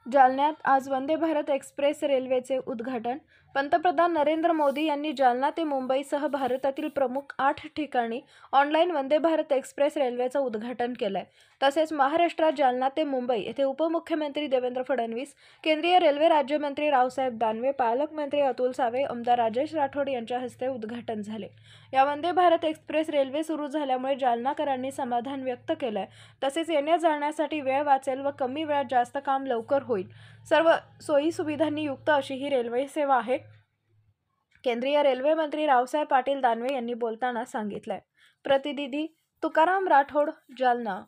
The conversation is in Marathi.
जालन्यात आज वंदे भारत एक्सप्रेस रेल्वेचे उद्घाटन. पंतप्रधान नरेंद्र मोदी यांनी जालना ते मुंबईसह भारतातील प्रमुख 8 ठिकाणी ऑनलाईन वंदे भारत एक्सप्रेस रेल्वेचं उद्घाटन केलंय. तसेच महाराष्ट्रात जालना ते मुंबई येथे उपमुख्यमंत्री देवेंद्र फडणवीस, केंद्रीय रेल्वे राज्यमंत्री रावसाहेब दानवे, पालकमंत्री अतुल सावे, आमदार राजेश राठोड यांच्या हस्ते उद्घाटन झाले. या वंदे भारत एक्सप्रेस रेल्वे सुरू झाल्यामुळे जालनाकरांनी समाधान व्यक्त केलंय. तसेच येण्या जाण्यासाठी वेळ वाचेल व कमी वेळात जास्त काम लवकर होईल. सर्व सोयी सुविधांनी युक्त अशी ही रेल्वे सेवा आहे, केंद्रीय रेल्वे मंत्री रावसाहेब पाटील दानवे यांनी बोलताना सांगितलंय. प्रतिनिधी तुकाराम राठोड, जालना.